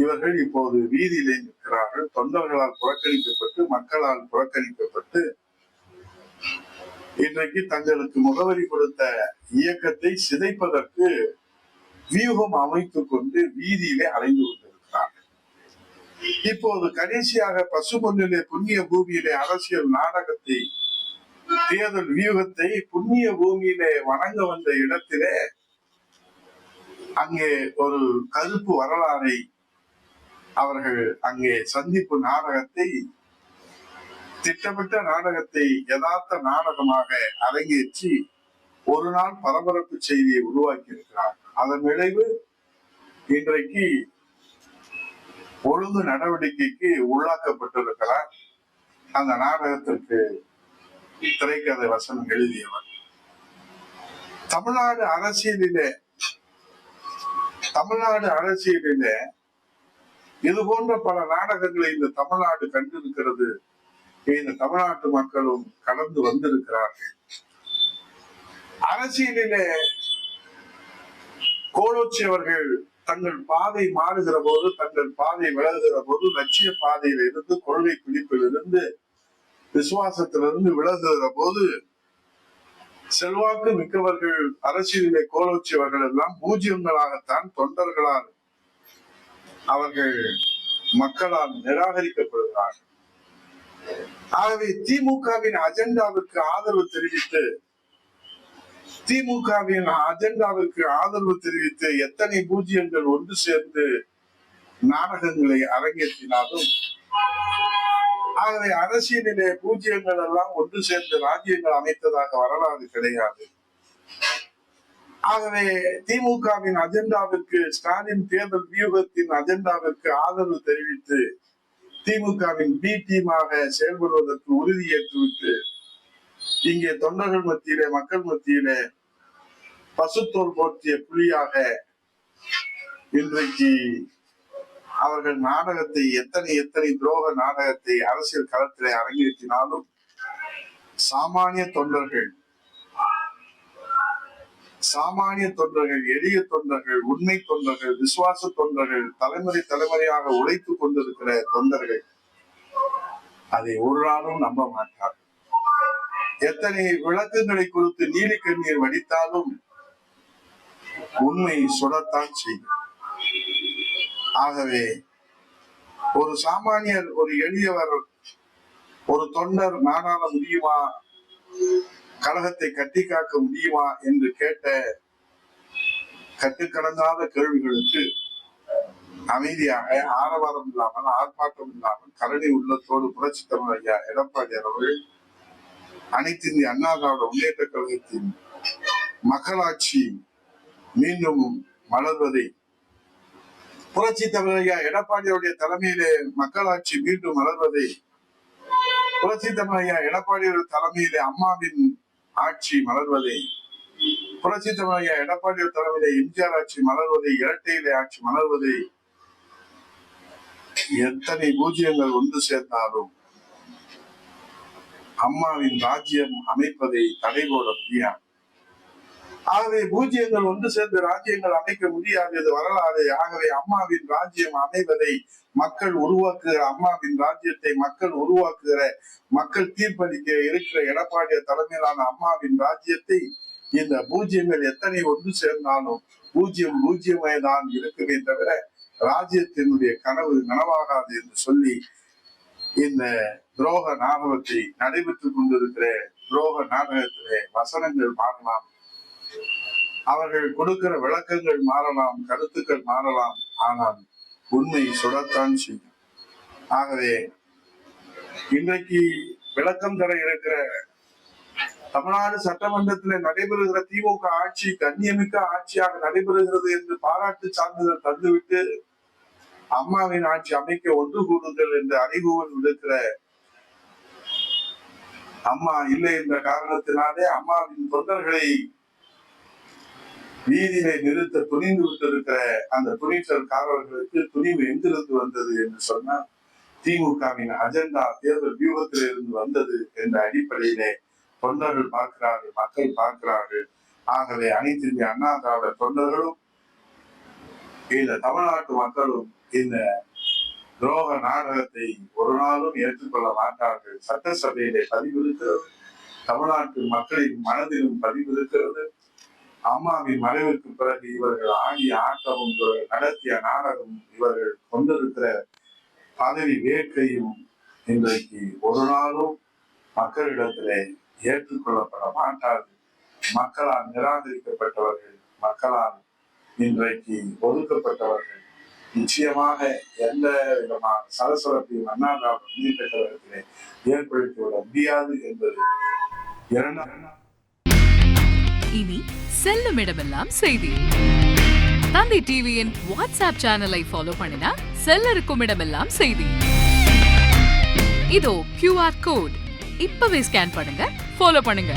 இவர்கள் இப்போது வீதியிலே நிற்கிறார்கள். தொண்டர்களால் புறக்கணிக்கப்பட்டு, மக்களால் புறக்கணிக்கப்பட்டு, இன்றைக்கு தங்களுக்கு முகவரி கொடுத்த இயக்கத்தை சிதைப்பதற்கு வியூகம் அமைத்துக் கொண்டு வீதியிலே அலைந்து கொண்டிருக்கிறார்கள். இப்போது கடைசியாக பசும்பொன்னிலே புண்ணிய பூமியிலே அரசியல் நாடகத்தை, தேர்தல் வியூகத்தை புண்ணிய பூமியிலே வணங்க வந்த இடத்திலே அங்கே ஒரு கருப்பு வரலாறை அவர்கள் அங்கே சந்திப்பு நாடகத்தை, திட்டமிட்ட நாடகத்தை யதார்த்த நாடகமாக அரங்கேற்றி ஒரு நாள் பரபரப்பு செய்தியை உருவாக்கி இருக்கிறார். அதன் விளைவு இன்றைக்கு ஒழுங்கு நடவடிக்கைக்கு உள்ளாக்கப்பட்டிருக்கிறார். அந்த நாடகத்திற்கு திரைக்கதை வசனம் எழுதியவர். தமிழ்நாடு அரசியலிலே இது போன்ற பல நாடகங்களை இந்த தமிழ்நாடு கண்டிருக்கிறது. இந்த தமிழ்நாட்டு மக்களும் கடந்து வந்திருக்கிறார்கள். அரசியலிலே கோலோச்சி அவர்கள் தங்கள் பாதை மாறுகிற போது, தங்கள் பாதை விலகுகிற போது, லட்சிய பாதையில இருந்து, கொள்கை பிடிப்பில் இருந்து, விசுவாசத்திலிருந்து விலகுகிற போது, செல்வாக்கு மிக்கவர்கள் அரசியலிலே கோலோச்சியவர்கள் எல்லாம் பூஜ்யங்களாகத்தான் தொண்டர்களால், அவர்கள் மக்களால் நிராகரிக்கப்படுகிறார்கள். ஆகவே திமுகவின் அஜெண்டாவிற்கு ஆதரவு தெரிவித்து எத்தனை பூஜ்யங்கள் ஒன்று சேர்ந்து நாடகங்களை அரங்கேற்றினாலும், ஆகவே அரசியலிலே பூஜ்யங்கள் எல்லாம் ஒன்று சேர்ந்து ராஜ்யங்கள் அமைத்ததாக வரலாறு கிடையாது. ஆகவே திமுகவின் அஜெண்டாவிற்கு, ஸ்டாலின் தேர்தல் வியூகத்தின் அஜெண்டாவிற்கு ஆதரவு தெரிவித்து திமுகவின் பி டீமாக செயல்படுவதற்கு உறுதியேற்றுவிட்டு இங்கே தொண்டர்கள் மத்தியிலே, மக்கள் மத்தியிலே பசுத்தோல் போற்றிய புலியாக இன்றைக்கு அவர்கள் நாடகத்தை, எத்தனை துரோக நாடகத்தை அரசியல் களத்திலே அரங்கேற்றினாலும் சாமானிய தொண்டர்கள், எளிய தொண்டர்கள், உண்மை தொண்டர்கள், விசுவாச தொண்டர்கள், தலைமுறையாக உழைத்துக் கொண்டிருக்கிற தொண்டர்கள் அதை ஒரு நாளும் நம்ப மாட்டார்கள். எத்தனை விளக்கங்களை கொடுத்து நீலி கண்ணீர் வடித்தாலும் உண்மை சுடத்தான் செய்யும். ஆகவே ஒரு சாமானியர், ஒரு எளியவர், ஒரு தொண்டர் நாடாள முடியுமா, கழகத்தை கட்டி காக்க முடியுமா என்று கேட்ட கட்டுக்கடங்காத கேள்விகளுக்கு அமைதியாக, ஆரவாரம் இல்லாமல், ஆர்ப்பாட்டம் இல்லாமல், கருணை உள்ளத்தோடு புரட்சி தமிழ் ஐயா எடப்பாடி அவர்கள் அனைத்து இந்திய அண்ணா திராவிட முன்னேற்ற கழகத்தின் மக்களாட்சி மீண்டும் மலர்வதை, புரட்சி தமிழ் ஐயா எடப்பாடியுடைய தலைமையிலே மக்களாட்சி மீண்டும் மலர்வதை, புரட்சி தமிழ் ஐயா எடப்பாடியுடைய தலைமையிலே அம்மாவின் ஆட்சி மலர்வதை, புரட்சி தமிழ் ஐயா எடப்பாடியுடைய தலைமையிலே எம்ஜிஆர் ஆட்சி மலர்வதை, இரட்டையிலே ஆட்சி மலர்வதை, எத்தனை பூஜ்யங்கள் ஒன்று சேர்ந்தாலும் அம்மாவின் ராஜ்யம் அமைப்பதை தடை போட முடியாது. ஆகவே பூஜ்யங்கள் ஒன்று சேர்ந்து ராஜ்யங்கள் அமைக்க முடியாதது வரலாறு. ஆகவே அம்மாவின் ராஜ்யம் அமைவதை மக்கள் உருவாக்குகிற, அம்மாவின் ராஜ்யத்தை மக்கள் உருவாக்குகிற, மக்கள் தீர்ப்பளிக்க இருக்கிற எடப்பாடிய தலைமையிலான அம்மாவின் ராஜ்யத்தை இந்த பூஜ்யங்கள் எத்தனை ஒன்று சேர்ந்தாலும் பூஜ்யமே தான் இருக்குமே தவிர ராஜ்யத்தினுடைய கனவு நனவாகாது என்று சொல்லி இந்த துரோக நாடகத்தை நடைபெற்றுக் கொண்டிருக்கிற துரோக நாடகத்திலே வசனங்கள் மாறலாம், அவர்கள் கொடுக்கிற விளக்கங்கள் மாறலாம், கருத்துக்கள் மாறலாம், ஆனால் உண்மை சுடத்தான் செய்யும். ஆகவே இன்றைக்கு விளக்கம் தர இருக்கிற தமிழ்நாடு சட்டமன்றத்தில் நடைபெறுகிற திமுக ஆட்சி கண்ணியமிக்க ஆட்சியாக நடைபெறுகிறது என்று பாராட்டு சான்றிதழ் தந்துவிட்டு அம்மாவின் ஆட்சி அமைக்க ஒன்று கூடுங்கள் என்று அறிவுகள் விடுக்கிற அம்மா இல்லை என்ற காரணத்தினாலே அம்மாவின் தொண்டர்களை வீதியை நிறுத்த துணிந்து விட்டிருக்கிற அந்த துணிச்சல்காரர்களுக்கு துணிவு எங்கிருந்து வந்தது என்று சொன்னால் திமுகவின் அஜெண்டா தேர்தல் வியூகத்தில் இருந்து வந்தது என்ற அடிப்படையிலே தொண்டர்கள் பார்க்கிறார்கள், மக்கள் பார்க்கிறார்கள். ஆகவே அனைத்து இந்திய அண்ணா திராவிட தொண்டர்களும் இந்த தமிழ்நாட்டு மக்களும் இந்த துரோக நாடகத்தை ஒரு நாளும் ஏற்றுக்கொள்ள மாட்டார்கள். சட்டசபையிலே பதிவிருக்கிறது, தமிழ்நாட்டு மக்களின் மனதிலும் பதிவிருக்கிறது. அம்மாவின் மறைவுக்கு பிறகு இவர்கள் ஆடிய ஆட்டமும், இவர்கள் நடத்திய நாடகமும், இவர்கள் கொண்டிருக்கிற பதவி வேட்கையும் இன்றைக்கு ஒரு நாளும் மக்களிடத்திலே ஏற்றுக்கொள்ளப்பட மாட்டாது. மக்களால் நிராகரிக்கப்பட்டவர்கள், மக்களால் இன்றைக்கு ஒதுக்கப்பட்டவர்கள். நிச்சயமாக எந்த விதமான சலசலப்பையும் அண்ணா திராவிட முன்னேற்ற கழகத்திலே ஏற்படுத்திவிட முடியாது என்பது இரண்டாம். இனி செல்லும் இடமெல்லாம் செய்தி. தந்தை டிவியின் வாட்ஸ்அப் சேனலை ஃபாலோ பண்ணினா செல்ல இருக்கும் இடமெல்லாம் செய்தி. இதோ QR கோட், இப்பவே ஸ்கேன் பண்ணுங்க, ஃபாலோ பண்ணுங்க.